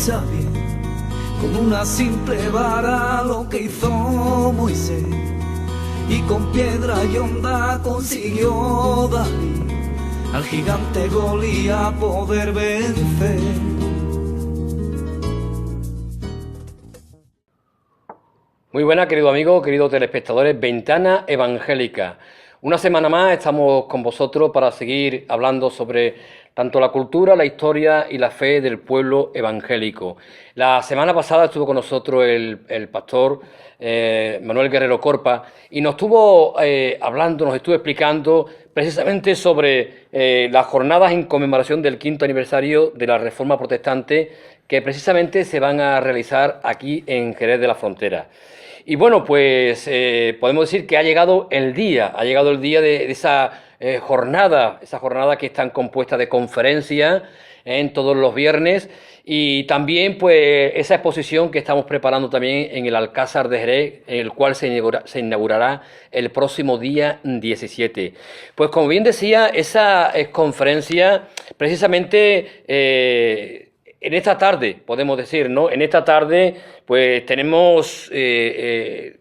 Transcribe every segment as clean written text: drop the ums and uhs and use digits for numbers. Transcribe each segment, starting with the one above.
escucha bien, con una simple vara lo que hizo Moisés, y con piedra y honda consiguió David al gigante Golías poder vencer. Muy buenas, querido amigo, queridos telespectadores, Ventana Evangélica. Una semana más estamos con vosotros para seguir hablando sobre tanto la cultura, la historia y la fe del pueblo evangélico. La semana pasada estuvo con nosotros el pastor Manuel Guerrero Corpa y nos estuvo nos estuvo explicando precisamente sobre las jornadas en conmemoración del 5º aniversario de la Reforma Protestante que precisamente se van a realizar aquí en Jerez de la Frontera. Y bueno, pues podemos decir que ha llegado el día de esa jornada que está compuesta de conferencias en todos los viernes y también pues esa exposición que estamos preparando también en el Alcázar de Jerez, en el cual se inaugurará el próximo día 17. Pues como bien decía, esa conferencia precisamente en esta tarde, podemos decir, ¿no? En esta tarde, pues tenemos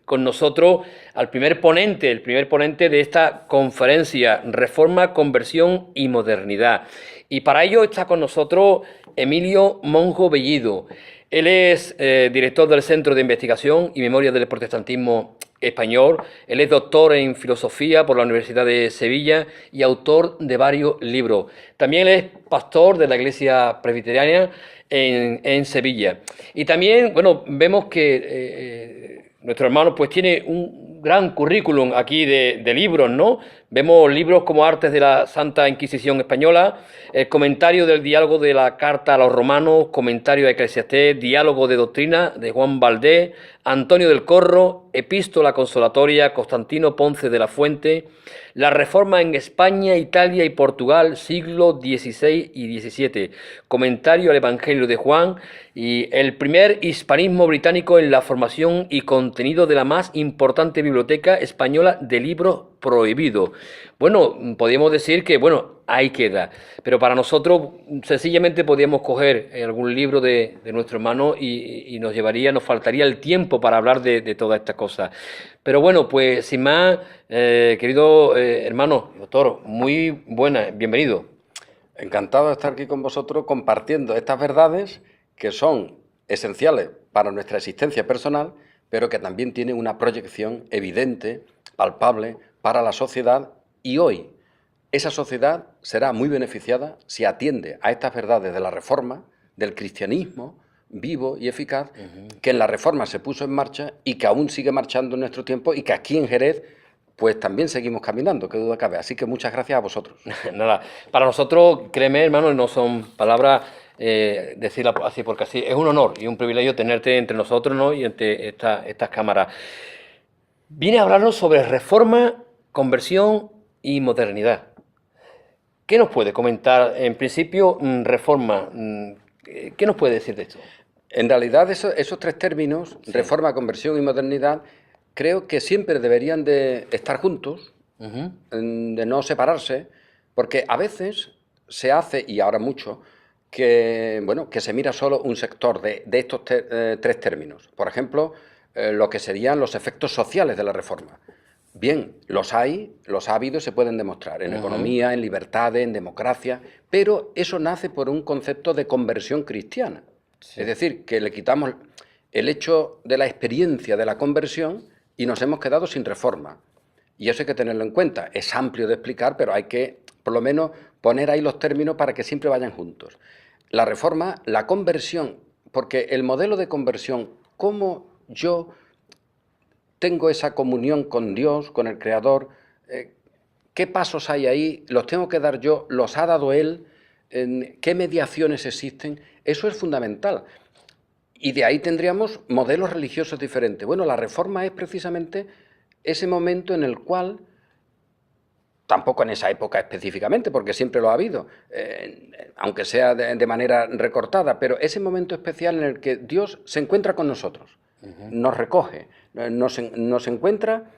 con nosotros al primer ponente de esta conferencia, Reforma, Conversión y Modernidad. Y para ello está con nosotros Emilio Monjo Bellido. Él es director del Centro de Investigación y Memoria del Protestantismo Español. Él es doctor en filosofía por la Universidad de Sevilla y autor de varios libros. También es pastor de la Iglesia Presbiteriana en Sevilla. Y también, bueno, vemos que nuestro hermano pues tiene un gran currículum aquí de libros, ¿no? Vemos libros como Artes de la Santa Inquisición Española, el comentario del diálogo de la Carta a los Romanos, comentario de Eclesiastés, diálogo de doctrina de Juan Valdés, Antonio del Corro, Epístola Consolatoria, Constantino Ponce de la Fuente, la Reforma en España, Italia y Portugal, siglo XVI y XVII, comentario al Evangelio de Juan y el primer hispanismo británico en la formación y contenido de la más importante biblioteca española de libros prohibidos. Bueno, podríamos decir que, bueno, ahí queda, pero para nosotros sencillamente podríamos coger algún libro de nuestro hermano y nos faltaría el tiempo para hablar de todas estas cosas. Pero bueno, pues sin más, querido hermano, doctor, muy buena, bienvenido. Encantado de estar aquí con vosotros compartiendo estas verdades que son esenciales para nuestra existencia personal, pero que también tienen una proyección evidente, palpable, para la sociedad, y hoy esa sociedad será muy beneficiada si atiende a estas verdades de la Reforma, del cristianismo vivo y eficaz, que en la Reforma se puso en marcha y que aún sigue marchando en nuestro tiempo y que aquí en Jerez pues también seguimos caminando, qué duda cabe. Así que muchas gracias a vosotros. Nada, para nosotros, créeme, hermano, no son palabras decirla así porque así. Es un honor y un privilegio tenerte entre nosotros, ¿no? Y entre estas cámaras. Viene a hablarnos sobre reforma, conversión y modernidad. ¿Qué nos puede comentar? En principio, reforma. ¿Qué nos puede decir de esto? En realidad, esos tres términos, sí, reforma, conversión y modernidad, creo que siempre deberían de estar juntos, de no separarse, porque a veces se hace, y ahora mucho, que se mira solo un sector de estos tres términos. Por ejemplo, lo que serían los efectos sociales de la reforma. Bien, los ha habido y se pueden demostrar en economía, en libertades, en democracia, pero eso nace por un concepto de conversión cristiana. Sí. Es decir, que le quitamos el hecho de la experiencia de la conversión y nos hemos quedado sin reforma. Y eso hay que tenerlo en cuenta. Es amplio de explicar, pero hay que, por lo menos, poner ahí los términos para que siempre vayan juntos. La reforma, la conversión, porque el modelo de conversión, cómo yo tengo esa comunión con Dios, con el Creador, qué pasos hay ahí, los tengo que dar yo, los ha dado Él, qué mediaciones existen, eso es fundamental. Y de ahí tendríamos modelos religiosos diferentes. Bueno, la reforma es precisamente ese momento en el cual, tampoco en esa época específicamente, porque siempre lo ha habido, aunque sea de manera recortada, pero ese momento especial en el que Dios se encuentra con nosotros, nos recoge, nos encuentra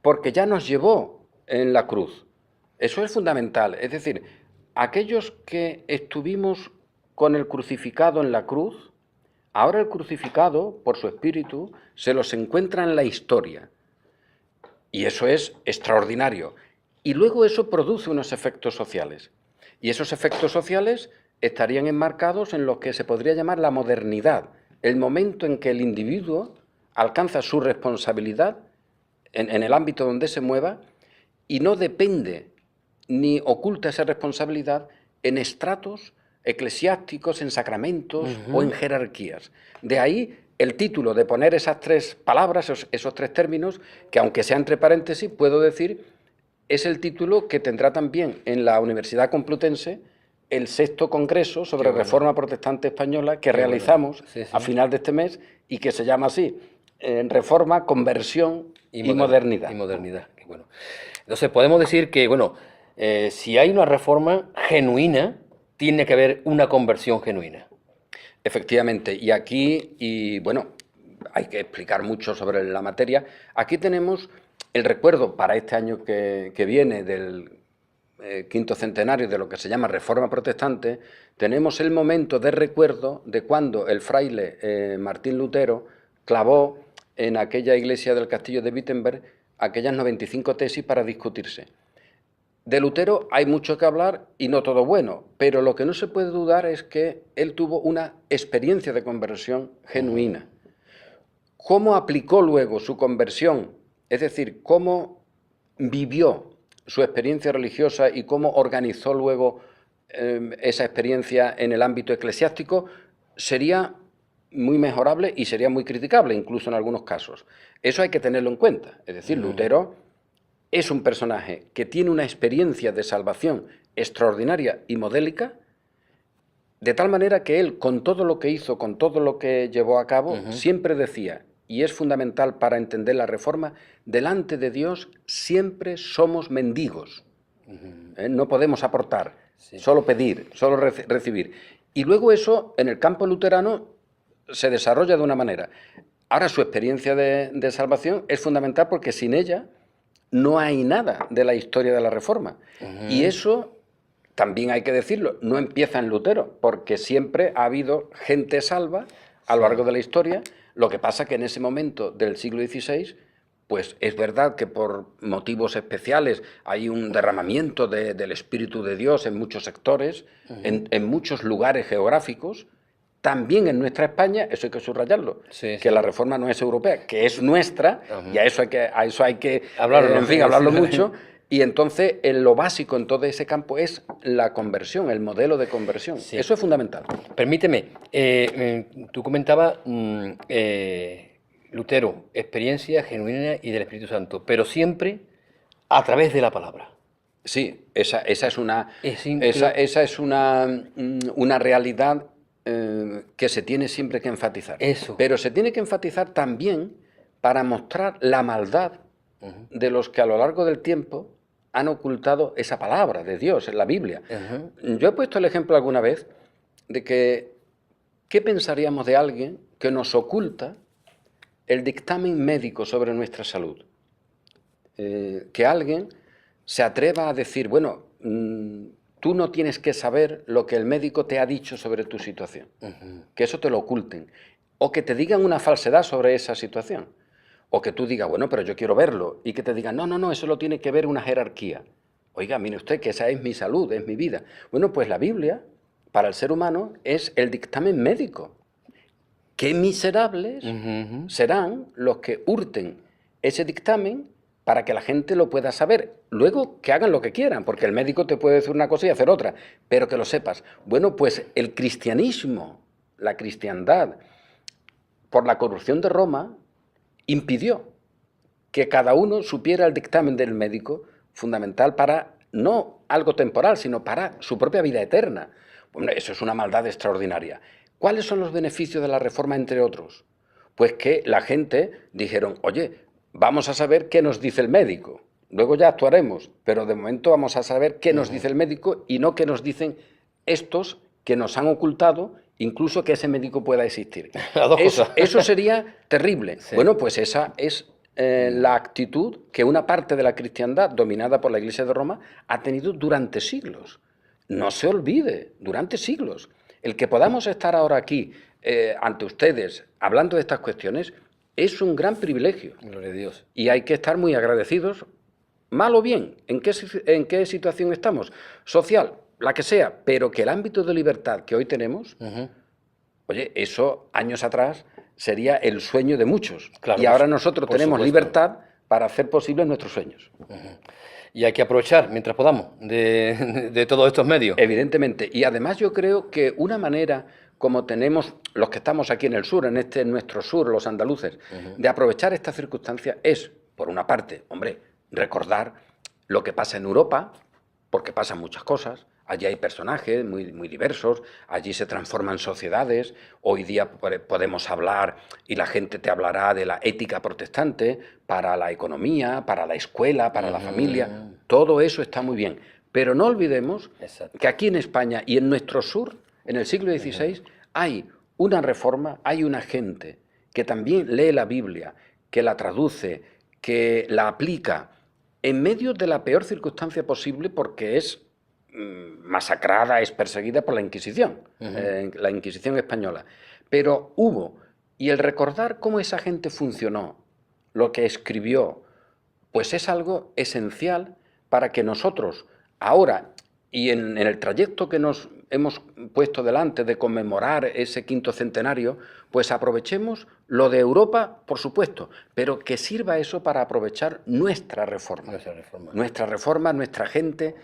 porque ya nos llevó en la cruz. Eso es fundamental. Es decir, aquellos que estuvimos con el crucificado en la cruz, Ahora el crucificado, por su espíritu, se los encuentra en la historia. Y eso es extraordinario. Y luego eso produce unos efectos sociales. Y esos efectos sociales estarían enmarcados en lo que se podría llamar la modernidad, el momento en que el individuo alcanza su responsabilidad en el ámbito donde se mueva y no depende ni oculta esa responsabilidad en estratos eclesiásticos, en sacramentos o en jerarquías. De ahí el título de poner esas tres palabras, esos tres términos, que aunque sea entre paréntesis, puedo decir, es el título que tendrá también en la Universidad Complutense el 6º Congreso sobre Reforma Protestante Española que realizamos a final de este mes y que se llama así, Reforma, Conversión y Modernidad. Y modernidad, qué bueno. Entonces podemos decir que, bueno, si hay una reforma genuina, tiene que haber una conversión genuina. Efectivamente, y aquí, bueno, hay que explicar mucho sobre la materia. Aquí tenemos el recuerdo para este año que viene del 5º centenario de lo que se llama Reforma Protestante. Tenemos el momento de recuerdo de cuando el fraile Martín Lutero clavó en aquella iglesia del castillo de Wittenberg aquellas 95 tesis para discutirse. De Lutero hay mucho que hablar y no todo bueno, pero lo que no se puede dudar es que él tuvo una experiencia de conversión genuina. ¿Cómo aplicó luego su conversión? Es decir, cómo vivió su experiencia religiosa y cómo organizó luego esa experiencia en el ámbito eclesiástico, sería muy mejorable y sería muy criticable, incluso en algunos casos. Eso hay que tenerlo en cuenta. Es decir, Lutero es un personaje que tiene una experiencia de salvación extraordinaria y modélica, de tal manera que él, con todo lo que hizo, con todo lo que llevó a cabo, siempre decía, y es fundamental para entender la Reforma, delante de Dios siempre somos mendigos. No podemos aportar, solo pedir, solo recibir. Y luego eso, en el campo luterano, se desarrolla de una manera. Ahora su experiencia de salvación es fundamental porque sin ella no hay nada de la historia de la Reforma. Y eso, también hay que decirlo, no empieza en Lutero, porque siempre ha habido gente salva a lo largo de la historia. Lo que pasa que en ese momento del siglo XVI, pues es verdad que por motivos especiales hay un derramamiento del Espíritu de Dios en muchos sectores, en muchos lugares geográficos. También en nuestra España, eso hay que subrayarlo, que la Reforma no es europea, que es nuestra, y a eso hay que hablarlo mucho. Y entonces lo básico en todo ese campo es la conversión, el modelo de conversión. Sí. Eso es fundamental. Permíteme, tú comentabas Lutero, experiencia genuina y del Espíritu Santo, pero siempre a través de la palabra. Sí, esa es una realidad que se tiene siempre que enfatizar. Eso. Pero se tiene que enfatizar también para mostrar la maldad de los que a lo largo del tiempo han ocultado esa palabra de Dios en la Biblia. Yo he puesto el ejemplo alguna vez de que ¿qué pensaríamos de alguien que nos oculta el dictamen médico sobre nuestra salud? Que alguien se atreva a decir, bueno, tú no tienes que saber lo que el médico te ha dicho sobre tu situación, que eso te lo oculten, o que te digan una falsedad sobre esa situación, o que tú digas, bueno, pero yo quiero verlo, y que te digan, no, eso lo tiene que ver una jerarquía. Oiga, mire usted que esa es mi salud, es mi vida. Bueno, pues la Biblia, para el ser humano, es el dictamen médico. Qué miserables serán los que hurten ese dictamen para que la gente lo pueda saber. Luego, que hagan lo que quieran, porque el médico te puede decir una cosa y hacer otra, pero que lo sepas. Bueno, pues el cristianismo, la cristiandad, por la corrupción de Roma, impidió que cada uno supiera el dictamen del médico, fundamental para, no algo temporal, sino para su propia vida eterna. Bueno, eso es una maldad extraordinaria. ¿Cuáles son los beneficios de la Reforma, entre otros? Pues que la gente dijeron, oye, vamos a saber qué nos dice el médico. Luego ya actuaremos, pero de momento vamos a saber qué nos dice el médico y no qué nos dicen estos que nos han ocultado, incluso que ese médico pueda existir. Eso sería terrible. Sí. Bueno, pues esa es la actitud que una parte de la cristiandad, dominada por la Iglesia de Roma, ha tenido durante siglos. No se olvide, durante siglos. El que podamos estar ahora aquí ante ustedes hablando de estas cuestiones es un gran privilegio. Gloria a Dios. Y hay que estar muy agradecidos, mal o bien, en qué situación estamos, social, la que sea, pero que el ámbito de libertad que hoy tenemos, oye, eso años atrás sería el sueño de muchos. Claro, y ahora nosotros por tenemos supuesto. libertad para hacer posibles nuestros sueños. Y hay que aprovechar, mientras podamos, de todos estos medios. Evidentemente. Y además yo creo que una manera, como tenemos los que estamos aquí en el sur, en nuestro sur, los andaluces, de aprovechar esta circunstancia es, por una parte, hombre, recordar lo que pasa en Europa, porque pasan muchas cosas. Allí hay personajes muy, muy diversos, allí se transforman sociedades. Hoy día podemos hablar y la gente te hablará de la ética protestante para la economía, para la escuela, para la familia. Todo eso está muy bien. Pero no olvidemos que aquí en España y en nuestro sur, en el siglo XVI, hay una reforma, hay una gente que también lee la Biblia, que la traduce, que la aplica en medio de la peor circunstancia posible porque es masacrada, es perseguida por la Inquisición, la Inquisición española. Pero hubo, y el recordar cómo esa gente funcionó, lo que escribió, pues es algo esencial para que nosotros, ahora, y en el trayecto que nos hemos puesto delante de conmemorar ese 5º centenario, pues aprovechemos lo de Europa, por supuesto, pero que sirva eso para aprovechar nuestra reforma. Nuestra reforma, nuestra gente.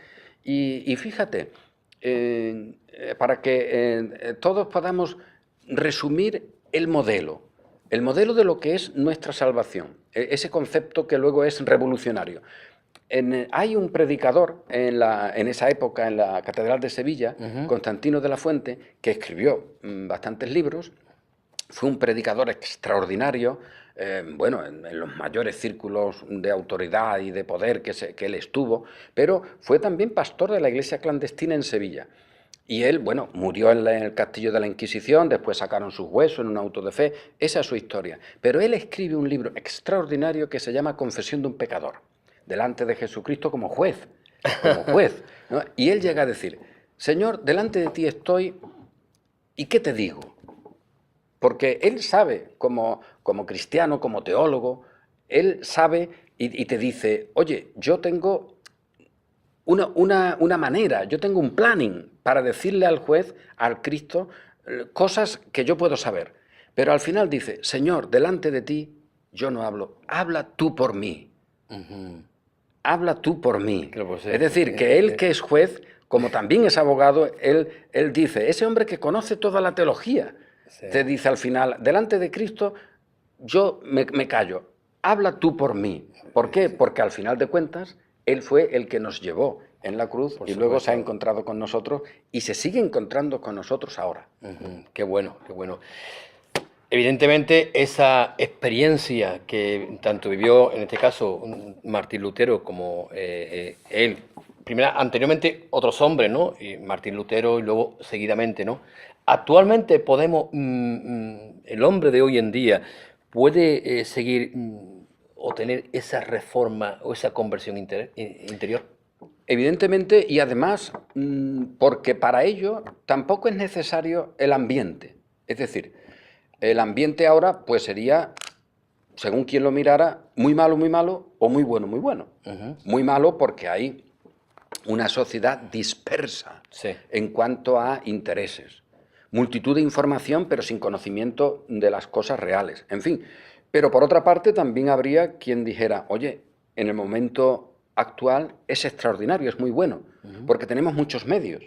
Y fíjate, para que todos podamos resumir el modelo de lo que es nuestra salvación, ese concepto que luego es revolucionario. Hay un predicador en esa época en la Catedral de Sevilla, Constantino de la Fuente, que escribió bastantes libros. Fue un predicador extraordinario, bueno, en los mayores círculos de autoridad y de poder que él estuvo, pero fue también pastor de la iglesia clandestina en Sevilla. Y él, bueno, murió en el castillo de la Inquisición, después sacaron sus huesos en un auto de fe, esa es su historia. Pero él escribe un libro extraordinario que se llama Confesión de un pecador, delante de Jesucristo como juez, ¿no? Y él llega a decir, Señor, delante de ti estoy, ¿y qué te digo? Porque él sabe, como cristiano, como teólogo, él sabe y te dice, oye, yo tengo una manera, yo tengo un planning para decirle al juez, al Cristo, cosas que yo puedo saber. Pero al final dice, Señor, delante de ti yo no hablo, habla tú por mí. Habla tú por mí. Claro, pues, es decir, que él que es juez, como también es abogado, él dice, ese hombre que conoce toda la teología, te dice al final, delante de Cristo, yo me callo, habla tú por mí. ¿Por qué? Porque al final de cuentas, él fue el que nos llevó en la cruz y luego se ha encontrado con nosotros y se sigue encontrando con nosotros ahora. Qué bueno, qué bueno. Evidentemente, esa experiencia que tanto vivió, en este caso, Martín Lutero como él, anteriormente otros hombres, ¿no? Y Martín Lutero y luego seguidamente, ¿no? Actualmente podemos, el hombre de hoy en día puede seguir o tener esa reforma o esa conversión interior. Evidentemente, y además, porque para ello tampoco es necesario el ambiente. Es decir, el ambiente ahora pues sería, según quien lo mirara, muy malo o muy bueno, muy bueno. Muy malo porque hay una sociedad dispersa en cuanto a intereses. Multitud de información, pero sin conocimiento de las cosas reales. En fin, pero por otra parte también habría quien dijera, oye, en el momento actual es extraordinario, es muy bueno, porque tenemos muchos medios,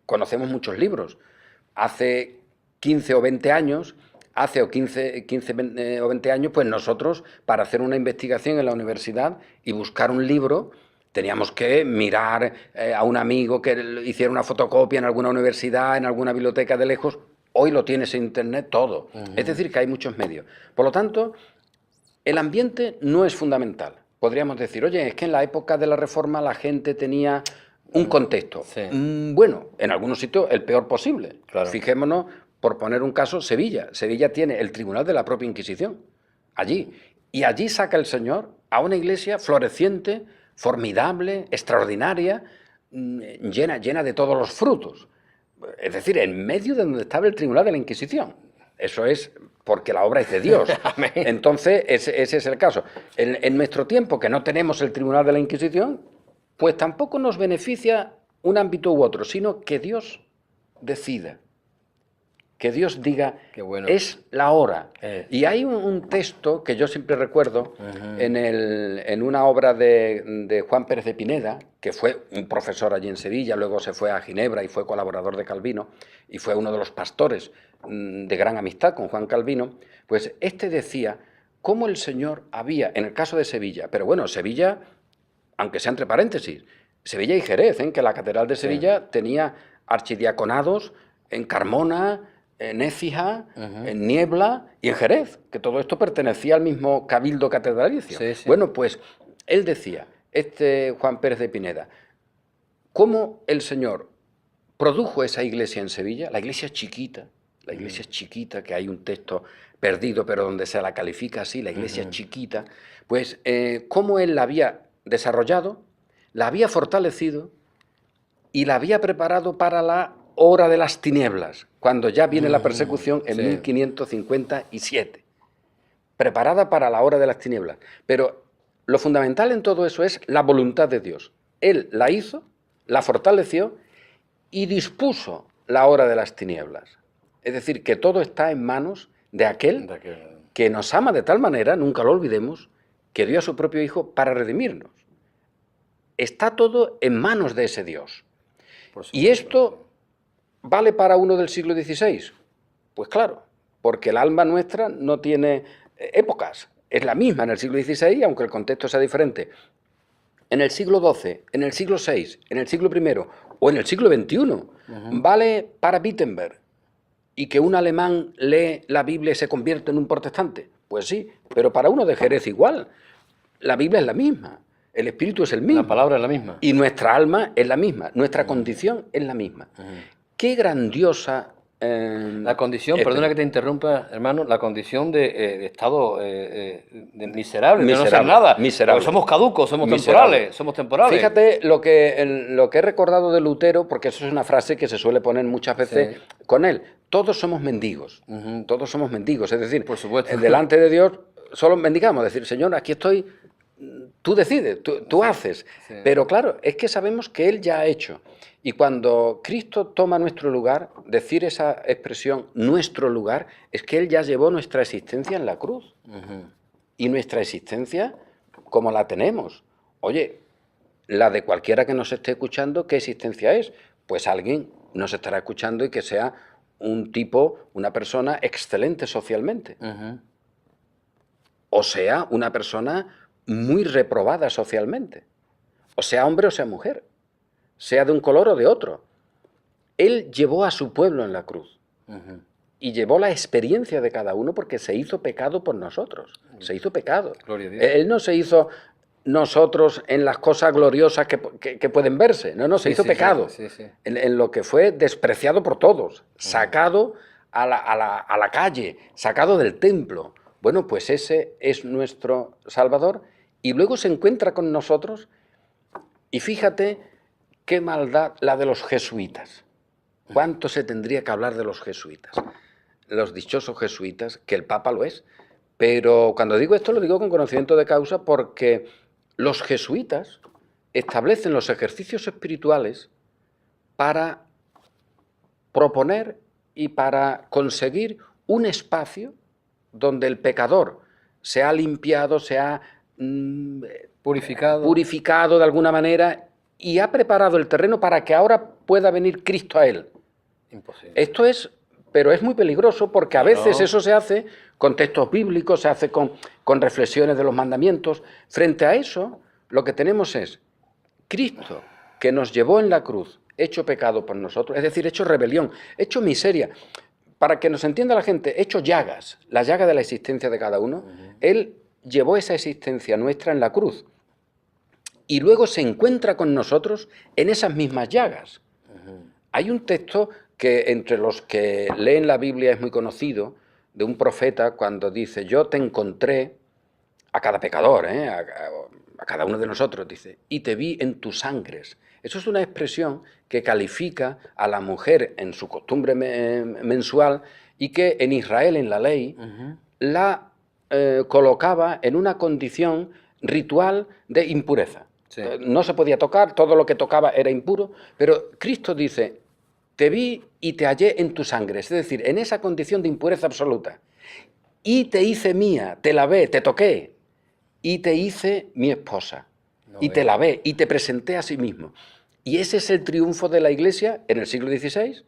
conocemos muchos libros. Hace 15 o 20 años, o 20 años, pues nosotros, para hacer una investigación en la universidad y buscar un libro, teníamos que mirar a un amigo que hiciera una fotocopia en alguna universidad, en alguna biblioteca de lejos. Hoy lo tienes en internet todo. Es decir, que hay muchos medios. Por lo tanto, el ambiente no es fundamental. Podríamos decir, oye, es que en la época de la Reforma la gente tenía un contexto. Bueno, en algunos sitios el peor posible. Claro. Fijémonos, por poner un caso, Sevilla. Sevilla tiene el tribunal de la propia Inquisición. Allí. Y allí saca el Señor a una iglesia floreciente, formidable, extraordinaria, llena de todos los frutos. Es decir, en medio de donde estaba el tribunal de la Inquisición. Eso es porque la obra es de Dios. Entonces, ese es el caso. En nuestro tiempo, que no tenemos el Tribunal de la Inquisición, pues tampoco nos beneficia un ámbito u otro, sino que Dios decida. Que Dios diga, Qué bueno. es la hora. Y hay un texto que yo siempre recuerdo en una obra de Juan Pérez de Pineda, que fue un profesor allí en Sevilla, luego se fue a Ginebra y fue colaborador de Calvino, y fue uno de los pastores de gran amistad con Juan Calvino. Pues este decía cómo el Señor había, en el caso de Sevilla, pero bueno, Sevilla, aunque sea entre paréntesis, Sevilla y Jerez, que la Catedral de Sevilla tenía archidiaconados en Carmona, en Écija, en Niebla y en Jerez, que todo esto pertenecía al mismo cabildo catedralicio. Sí, sí. Bueno, pues él decía, Juan Pérez de Pineda, cómo el Señor produjo esa iglesia en Sevilla, la iglesia chiquita, que hay un texto perdido, pero donde se la califica así, la iglesia chiquita, pues cómo él la había desarrollado, la había fortalecido y la había preparado para la hora de las tinieblas, cuando ya viene la persecución en 1557. Preparada para la hora de las tinieblas. Pero lo fundamental en todo eso es la voluntad de Dios. Él la hizo, la fortaleció y dispuso la hora de las tinieblas. Es decir, que todo está en manos de aquel que nos ama de tal manera, nunca lo olvidemos, que dio a su propio Hijo para redimirnos. Está todo en manos de ese Dios. Y esto ¿vale para uno del siglo XVI? Pues claro, porque el alma nuestra no tiene épocas. Es la misma en el siglo XVI, aunque el contexto sea diferente. En el siglo XII, en el siglo VI, en el siglo I o en el siglo XXI, ¿vale para Wittenberg y que un alemán lee la Biblia y se convierte en un protestante? Pues sí, pero para uno de Jerez igual. La Biblia es la misma, el espíritu es el mismo. La palabra es la misma. Y nuestra alma es la misma, nuestra condición es la misma. Qué grandiosa... la condición, perdona que te interrumpa, hermano, la condición de estado de miserable, de no ser nada. Miserable. Porque somos caducos, somos temporales. Fíjate lo que he recordado de Lutero, porque eso es una frase que se suele poner muchas veces con él. Todos somos mendigos, todos somos mendigos. Es decir, por supuesto, delante de Dios solo mendigamos, decir, Señor, aquí estoy, tú decides, tú haces. Sí. Pero claro, es que sabemos que Él ya ha hecho. Y cuando Cristo toma nuestro lugar, decir esa expresión, nuestro lugar, es que Él ya llevó nuestra existencia en la cruz. Y nuestra existencia, como la tenemos. Oye, la de cualquiera que nos esté escuchando, ¿qué existencia es? Pues alguien nos estará escuchando y que sea un tipo, una persona excelente socialmente. O sea, una persona muy reprobada socialmente. O sea hombre o sea mujer. Sea de un color o de otro. Él llevó a su pueblo en la cruz. Y llevó la experiencia de cada uno porque se hizo pecado por nosotros. Se hizo pecado. Gloria a Dios. Él no se hizo nosotros en las cosas gloriosas que pueden verse. No, se hizo pecado. En lo que fue despreciado por todos. Sacado a la calle. Sacado del templo. Bueno, pues ese es nuestro Salvador. Y luego se encuentra con nosotros. Y fíjate... qué maldad la de los jesuitas. ¿Cuánto se tendría que hablar de los jesuitas? Los dichosos jesuitas, que el Papa lo es. Pero cuando digo esto lo digo con conocimiento de causa porque los jesuitas establecen los ejercicios espirituales para proponer y para conseguir un espacio donde el pecador se ha limpiado, se ha purificado de alguna manera y ha preparado el terreno para que ahora pueda venir Cristo a él. Imposible. Esto es, pero es muy peligroso porque a veces eso se hace con textos bíblicos, se hace con reflexiones de los mandamientos. Frente a eso, lo que tenemos es Cristo que nos llevó en la cruz, hecho pecado por nosotros, es decir, hecho rebelión, hecho miseria. Para que nos entienda la gente, hecho llagas, la llaga de la existencia de cada uno. Él llevó esa existencia nuestra en la cruz. Y luego se encuentra con nosotros en esas mismas llagas. Hay un texto que entre los que leen la Biblia es muy conocido, de un profeta cuando dice, yo te encontré, a cada pecador, a a cada uno de nosotros, dice, y te vi en tus sangres. Eso es una expresión que califica a la mujer en su costumbre mensual y que en Israel, en la ley, la colocaba en una condición ritual de impureza. Sí. No se podía tocar, todo lo que tocaba era impuro, pero Cristo dice, te vi y te hallé en tus sangres, es decir, en esa condición de impureza absoluta. Y te hice mía, te lavé, te toqué, y te hice mi esposa. Y te lavé, y te presenté a sí mismo. Y ese es el triunfo de la Iglesia en el siglo XVI,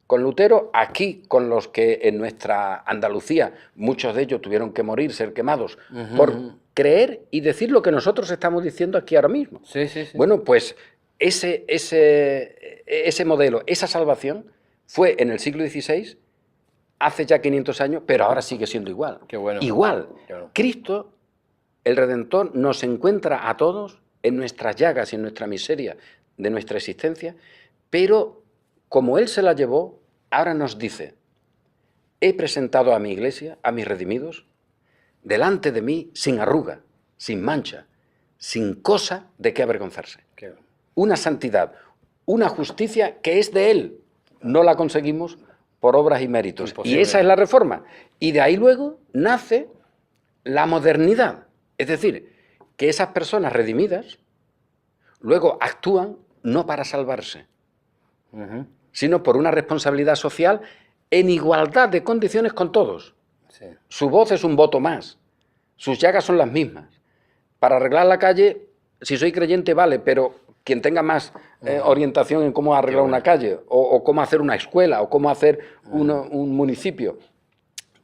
con Lutero, aquí con los que en nuestra Andalucía, muchos de ellos tuvieron que morir, ser quemados, por creer y decir lo que nosotros estamos diciendo aquí ahora mismo. Sí, sí, sí. Bueno, pues ese modelo, esa salvación, fue en el siglo XVI, hace ya 500 años, pero ahora sigue siendo igual. Qué bueno. Igual. Qué bueno. Cristo, el Redentor, nos encuentra a todos en nuestras llagas y en nuestra miseria de nuestra existencia, pero como Él se la llevó, ahora nos dice, he presentado a mi iglesia, a mis redimidos, delante de mí sin arruga, sin mancha, sin cosa de qué avergonzarse. Qué bueno. Una santidad, una justicia que es de Él, no la conseguimos por obras y méritos. Imposible. Y esa es la reforma. Y de ahí luego nace la modernidad. Es decir, que esas personas redimidas luego actúan no para salvarse, sino por una responsabilidad social en igualdad de condiciones con todos. Sí. Su voz es un voto más, sus llagas son las mismas. Para arreglar la calle, si soy creyente vale, pero quien tenga más orientación en cómo arreglar una calle, o cómo hacer una escuela, o cómo hacer un municipio.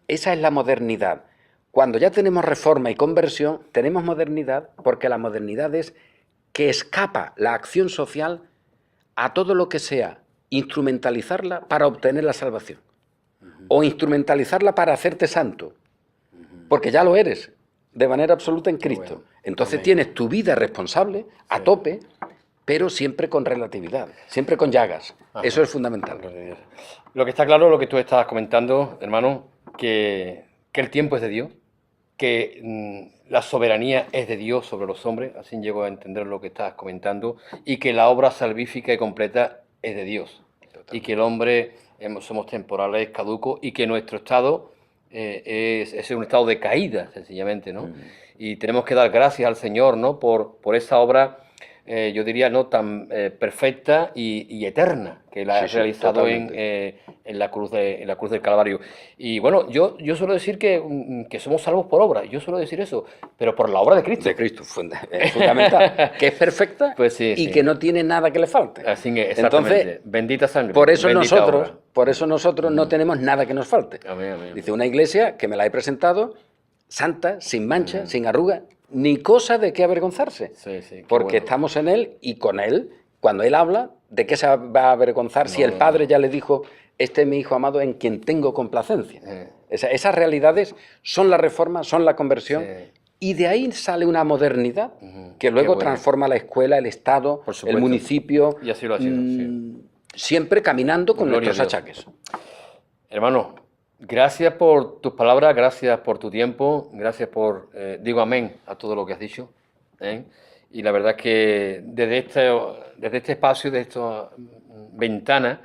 Esa es la modernidad. Cuando ya tenemos reforma y conversión, tenemos modernidad porque la modernidad es que escapa la acción social a todo lo que sea instrumentalizarla para obtener la salvación, o instrumentalizarla para hacerte santo, porque ya lo eres, de manera absoluta en Cristo. Bueno. Entonces Amén. tienes tu vida responsable, a tope, pero siempre con relatividad, siempre con llagas. Ajá. Eso es fundamental. Lo que está claro, lo que tú estabas comentando, hermano, que el tiempo es de Dios, que la soberanía es de Dios sobre los hombres, así llego a entender lo que estás comentando, y que la obra salvífica y completa es de Dios, y que el hombre somos temporales, caducos, y que nuestro estado es un estado de caída, sencillamente, ¿no? Y tenemos que dar gracias al Señor, ¿no? Por esa obra, yo diría, no tan perfecta y eterna que Él ha realizado en la cruz del Calvario. Y bueno, yo suelo decir que somos salvos por obra, yo suelo decir eso, pero por la obra de Cristo. De Cristo, es fundamental, que es perfecta Pues sí, y sí. que no tiene nada que le falte. Así que, exactamente. Entonces, bendita sangre. por eso bendita obra. nosotros no tenemos nada que nos falte. Amén, amén. Dice, una iglesia que me la he presentado, santa, sin mancha, sin arruga, ni cosa de qué avergonzarse. Sí, sí, qué porque bueno. estamos en Él y con Él, cuando Él habla, ¿de qué se va a avergonzar si el Padre ya le dijo, este es mi Hijo amado en quien tengo complacencia? Esas realidades son la reforma, son la conversión, y de ahí sale una modernidad que luego transforma la escuela, el Estado, Por supuesto. el municipio, Y así lo ha sido, sí. siempre caminando con Gloria nuestros a Dios. achaques. Hermano, gracias por tus palabras, gracias por tu tiempo, gracias por, digo amén a todo lo que has dicho. Y la verdad es que desde este espacio, de esta ventana,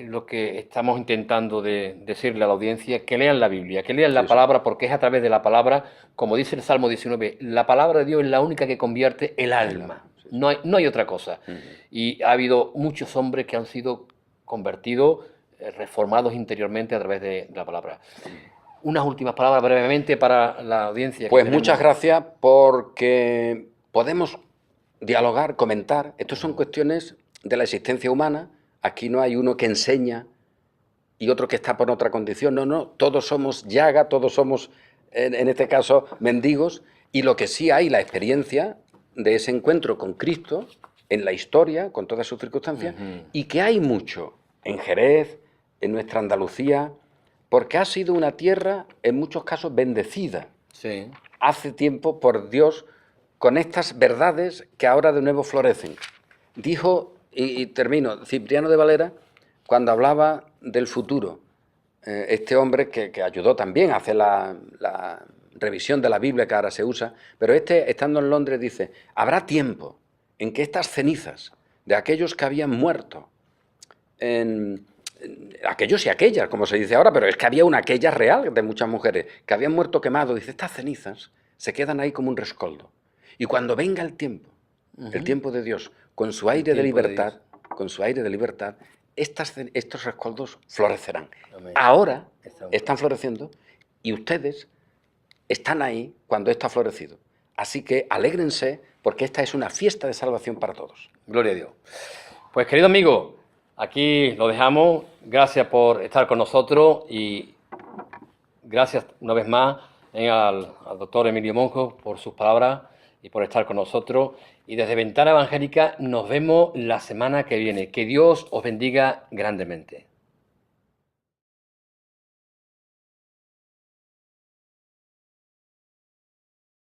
lo que estamos intentando decirle a la audiencia, que lean la Biblia, que lean la palabra, porque es a través de la palabra, como dice el Salmo 19, la palabra de Dios es la única que convierte el alma. No hay otra cosa. Y ha habido muchos hombres que han sido convertidos, reformados interiormente a través de la palabra. Unas últimas palabras brevemente para la audiencia. Pues muchas gracias, porque podemos dialogar, comentar. Estas son cuestiones de la existencia humana. Aquí no hay uno que enseña y otro que está por otra condición. No, todos somos llaga, todos somos, en este caso, mendigos. Y lo que sí hay, la experiencia de ese encuentro con Cristo en la historia, con todas sus circunstancias, y que hay mucho en Jerez, en nuestra Andalucía, porque ha sido una tierra, en muchos casos, bendecida. Sí. Hace tiempo, por Dios, con estas verdades que ahora de nuevo florecen. Dijo, y termino, Cipriano de Valera, cuando hablaba del futuro, este hombre que ayudó también a hacer la revisión de la Biblia que ahora se usa, pero estando en Londres, dice, habrá tiempo en que estas cenizas de aquellos que habían muerto, aquellos y aquellas, como se dice ahora, pero es que había una aquella real de muchas mujeres que habían muerto quemados, dice, estas cenizas se quedan ahí como un rescoldo. Y cuando venga el tiempo de Dios, con su aire de libertad, estos rescoldos florecerán. Amén. Ahora están floreciendo y ustedes están ahí cuando esto ha florecido. Así que alégrense porque esta es una fiesta de salvación para todos. Gloria a Dios. Pues querido amigo, aquí lo dejamos. Gracias por estar con nosotros y gracias una vez más al doctor Emilio Monjo por sus palabras y por estar con nosotros. Y desde Ventana Evangélica nos vemos la semana que viene. Que Dios os bendiga grandemente.